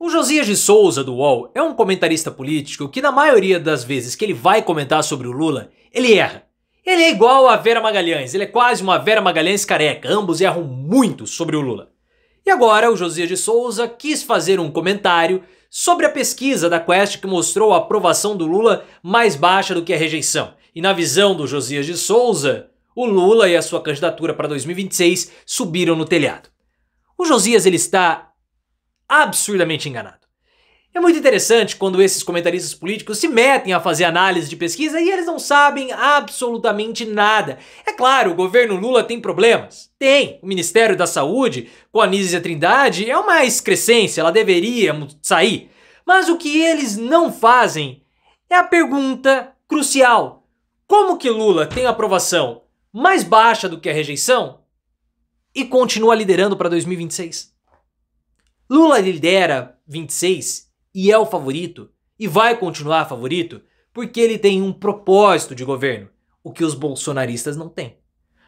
O Josias de Souza, do UOL, é um comentarista político que na maioria das vezes que ele vai comentar sobre o Lula, ele erra. Ele é igual a Vera Magalhães, ele é quase uma Vera Magalhães careca, ambos erram muito sobre o Lula. E agora o Josias de Souza quis fazer um comentário sobre a pesquisa da Quest que mostrou a aprovação do Lula mais baixa do que a rejeição. E na visão do Josias de Souza, o Lula e a sua candidatura para 2026 subiram no telhado. O Josias ele está absurdamente enganado. É muito interessante quando esses comentaristas políticos se metem a fazer análise de pesquisa e eles não sabem absolutamente nada. É claro, o governo Lula tem problemas. Tem. O Ministério da Saúde, com a Anísia Trindade, é uma excrescência, ela deveria sair. Mas o que eles não fazem é a pergunta crucial. Como que Lula tem aprovação mais baixa do que a rejeição e continua liderando para 2026? Lula lidera 26 e é o favorito e vai continuar favorito porque ele tem um propósito de governo, o que os bolsonaristas não têm.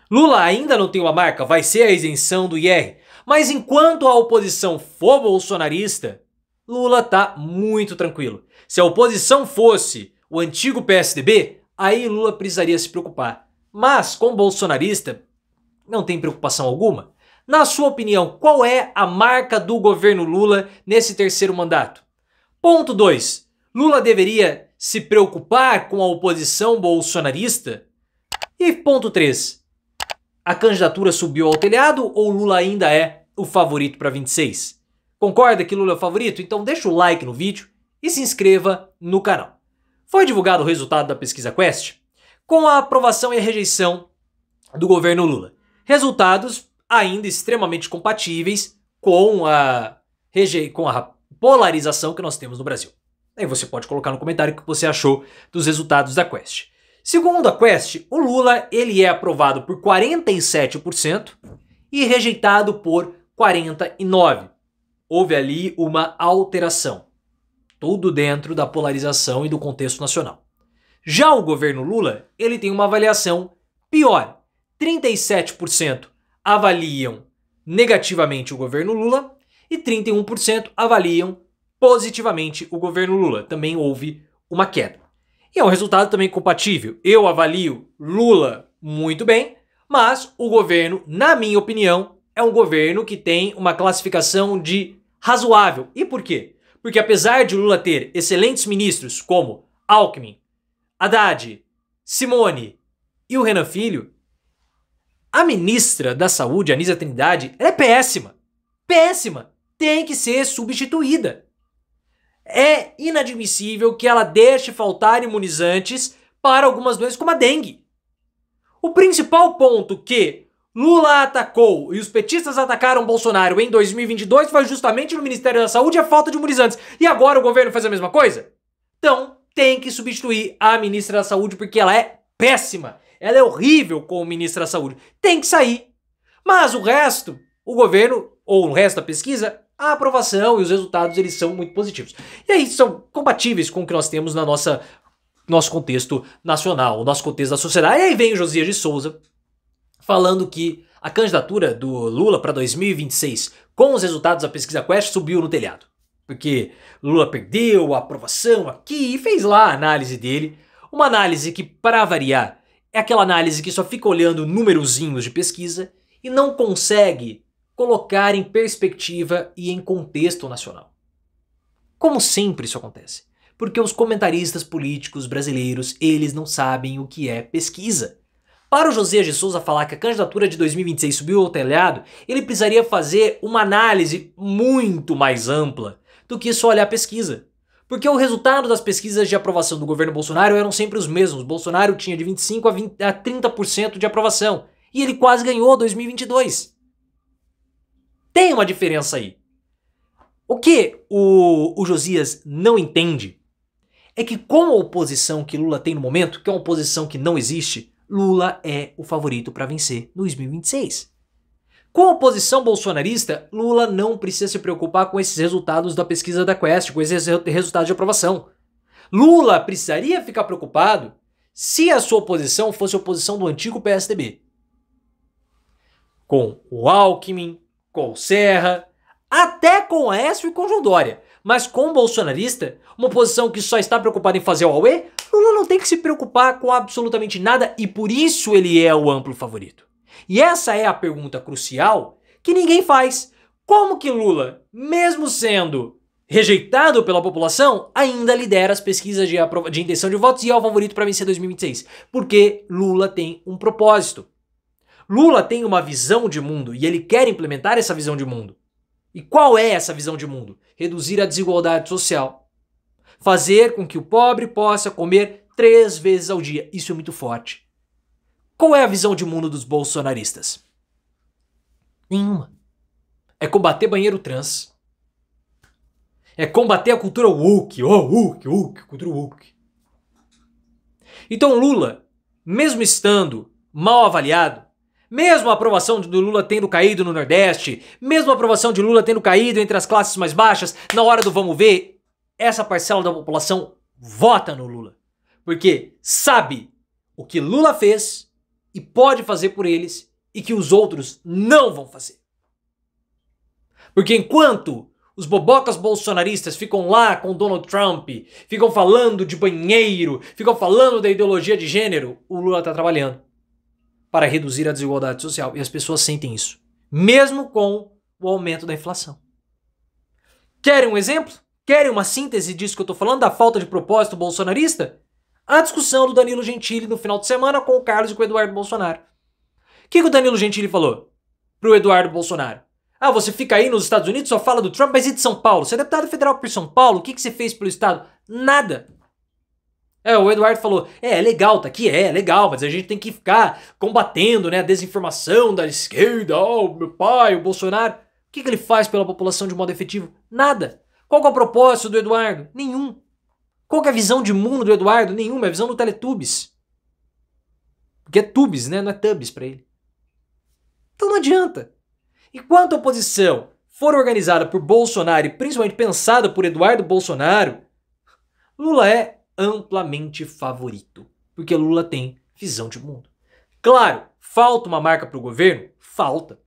Lula ainda não tem uma marca, vai ser a isenção do IR, mas enquanto a oposição for bolsonarista, Lula tá muito tranquilo. Se a oposição fosse o antigo PSDB, aí Lula precisaria se preocupar. Mas com bolsonarista, não tem preocupação alguma. Na sua opinião, qual é a marca do governo Lula nesse terceiro mandato? Ponto 2. Lula deveria se preocupar com a oposição bolsonarista? E ponto 3. A candidatura subiu ao telhado ou Lula ainda é o favorito para 26? Concorda que Lula é o favorito? Então deixa o like no vídeo e se inscreva no canal. Foi divulgado o resultado da pesquisa Quest com a aprovação e a rejeição do governo Lula. Resultados ainda extremamente compatíveis com a polarização que nós temos no Brasil. Aí você pode colocar no comentário o que você achou dos resultados da Quest. Segundo a Quest, o Lula ele é aprovado por 47% e rejeitado por 49%. Houve ali uma alteração. Tudo dentro da polarização e do contexto nacional. Já o governo Lula, ele tem uma avaliação pior. 37% avaliam negativamente o governo Lula e 31% avaliam positivamente o governo Lula. Também houve uma queda. E é um resultado também compatível. Eu avalio Lula muito bem, mas o governo, na minha opinião, é um governo que tem uma classificação de razoável. E por quê? Porque apesar de Lula ter excelentes ministros como Alckmin, Haddad, Simone e o Renan Filho, a ministra da Saúde, Anísia Trindade, ela é péssima. Péssima. Tem que ser substituída. É inadmissível que ela deixe faltar imunizantes para algumas doenças como a dengue. O principal ponto que Lula atacou e os petistas atacaram Bolsonaro em 2022 foi justamente no Ministério da Saúde a falta de imunizantes. E agora o governo faz a mesma coisa? Então tem que substituir a ministra da Saúde porque ela é péssima. Ela é horrível como ministra da Saúde. Tem que sair. Mas o resto, o governo, ou o resto da pesquisa, a aprovação e os resultados eles são muito positivos. E aí são compatíveis com o que nós temos na nosso contexto nacional, o nosso contexto da sociedade. E aí vem o Josias de Souza falando que a candidatura do Lula para 2026 com os resultados da pesquisa Quest subiu no telhado. Porque Lula perdeu a aprovação aqui e fez lá a análise dele. Uma análise que, para variar, é aquela análise que só fica olhando numerozinhos de pesquisa e não consegue colocar em perspectiva e em contexto nacional. Como sempre isso acontece. Porque os comentaristas políticos brasileiros, eles não sabem o que é pesquisa. Para o Josias de Souza falar que a candidatura de 2026 subiu ao telhado, ele precisaria fazer uma análise muito mais ampla do que só olhar a pesquisa. Porque o resultado das pesquisas de aprovação do governo Bolsonaro eram sempre os mesmos. Bolsonaro tinha de 25% a 30% de aprovação. E ele quase ganhou 2022. Tem uma diferença aí. O que o Josias não entende é que com a oposição que Lula tem no momento, que é uma oposição que não existe, Lula é o favorito para vencer 2026. Com a oposição bolsonarista, Lula não precisa se preocupar com esses resultados da pesquisa da Quest, com esses resultados de aprovação. Lula precisaria ficar preocupado se a sua oposição fosse a oposição do antigo PSDB. Com o Alckmin, com o Serra, até com Aécio e com João Dória. Mas com o bolsonarista, uma oposição que só está preocupada em fazer o auê, Lula não tem que se preocupar com absolutamente nada e por isso ele é o amplo favorito. E essa é a pergunta crucial que ninguém faz. Como que Lula, mesmo sendo rejeitado pela população, ainda lidera as pesquisas de intenção de votos e é o favorito para vencer 2026? Porque Lula tem um propósito. Lula tem uma visão de mundo e ele quer implementar essa visão de mundo. E qual é essa visão de mundo? Reduzir a desigualdade social. Fazer com que o pobre possa comer 3 vezes ao dia. Isso é muito forte. Qual é a visão de mundo dos bolsonaristas? Nenhuma. É combater banheiro trans. É combater a cultura woke. Cultura woke. Então Lula, mesmo estando mal avaliado, mesmo a aprovação do Lula tendo caído no Nordeste, mesmo a aprovação de Lula tendo caído entre as classes mais baixas, na hora do vamos ver, essa parcela da população vota no Lula. Porque sabe o que Lula fez e pode fazer por eles e que os outros não vão fazer. Porque enquanto os bobocas bolsonaristas ficam lá com Donald Trump, ficam falando de banheiro, ficam falando da ideologia de gênero, o Lula está trabalhando para reduzir a desigualdade social. E as pessoas sentem isso, mesmo com o aumento da inflação. Querem um exemplo? Querem uma síntese disso que eu estou falando, da falta de propósito bolsonarista? A discussão do Danilo Gentili no final de semana com o Carlos e com o Eduardo Bolsonaro. O que o Danilo Gentili falou pro Eduardo Bolsonaro? Ah, você fica aí nos Estados Unidos, só fala do Trump, mas e de São Paulo? Você é deputado federal por São Paulo, o que você fez pelo estado? Nada. O Eduardo falou, é legal, tá aqui, é legal, mas a gente tem que ficar combatendo, né, a desinformação da esquerda, meu pai, o Bolsonaro. O que ele faz pela população de modo efetivo? Nada. Qual que é o propósito do Eduardo? Nenhum. Qual que é a visão de mundo do Eduardo? Nenhuma, é a visão do Teletubbies. Porque é tubes, né, não é tubs pra ele. Então não adianta. Enquanto a oposição for organizada por Bolsonaro e principalmente pensada por Eduardo Bolsonaro, Lula é amplamente favorito, porque Lula tem visão de mundo. Claro, falta uma marca para o governo? Falta.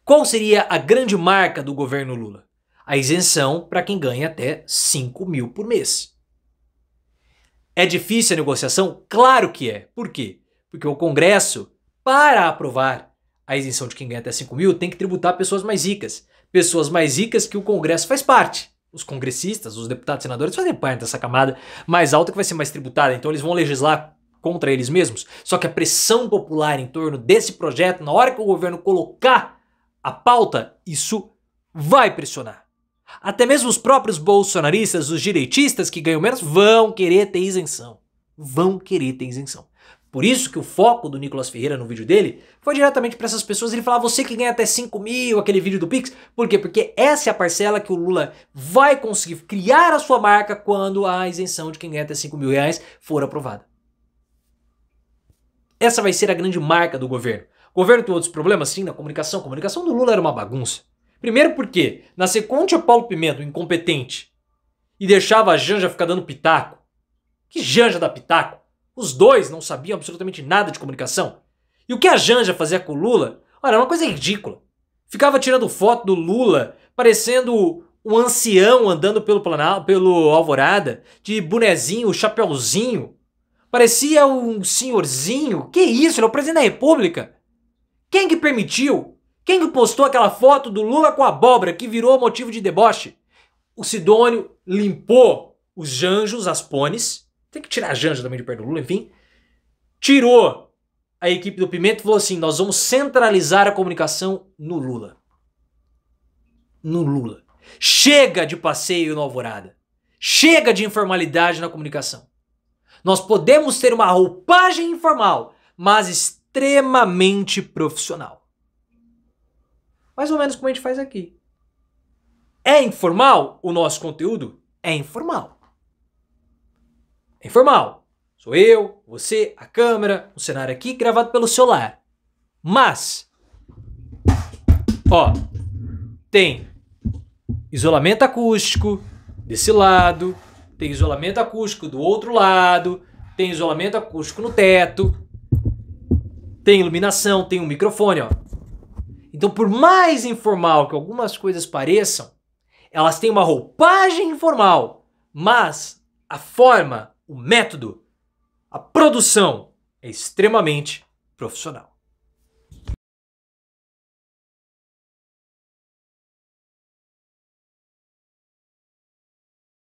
Qual seria a grande marca do governo Lula? A isenção para quem ganha até 5 mil por mês. É difícil a negociação? Claro que é. Por quê? Porque o Congresso, para aprovar a isenção de quem ganha até 5 mil, tem que tributar pessoas mais ricas. Pessoas mais ricas que o Congresso faz parte. Os congressistas, os deputados e senadores fazem parte dessa camada mais alta que vai ser mais tributada, então eles vão legislar contra eles mesmos. Só que a pressão popular em torno desse projeto, na hora que o governo colocar a pauta, isso vai pressionar. Até mesmo os próprios bolsonaristas, os direitistas que ganham menos, vão querer ter isenção. Vão querer ter isenção. Por isso que o foco do Nicolas Ferreira no vídeo dele foi diretamente para essas pessoas. Ele falava, você que ganha até 5 mil, aquele vídeo do Pix. Por quê? Porque essa é a parcela que o Lula vai conseguir criar a sua marca quando a isenção de quem ganha até 5 mil reais for aprovada. Essa vai ser a grande marca do governo. O governo tem outros problemas, sim, na comunicação. A comunicação do Lula era uma bagunça. Primeiro porque nascer contra Paulo Pimenta, incompetente, e deixava a Janja ficar dando pitaco. Que Janja dá pitaco? Os dois não sabiam absolutamente nada de comunicação. E o que a Janja fazia com o Lula, olha, era uma coisa ridícula. Ficava tirando foto do Lula, parecendo um ancião andando pelo Alvorada, de bonezinho, chapeuzinho. Parecia um senhorzinho. Que isso? Ele é o presidente da República. Quem que permitiu? Quem que postou aquela foto do Lula com a abóbora que virou motivo de deboche? O Sidônio limpou os Janjos, as pones. Tem que tirar a Janja também de perto do Lula, enfim. Tirou a equipe do Pimenta e falou assim, nós vamos centralizar a comunicação no Lula. No Lula. Chega de passeio no Alvorada. Chega de informalidade na comunicação. Nós podemos ter uma roupagem informal, mas extremamente profissional. Mais ou menos como a gente faz aqui. É informal o nosso conteúdo? É informal. É informal. Sou eu, você, a câmera, o cenário aqui gravado pelo celular. Mas, ó, tem isolamento acústico desse lado, tem isolamento acústico do outro lado, tem isolamento acústico no teto, tem iluminação, tem um microfone, ó. Então, por mais informal que algumas coisas pareçam, elas têm uma roupagem informal, mas a forma, o método, a produção é extremamente profissional.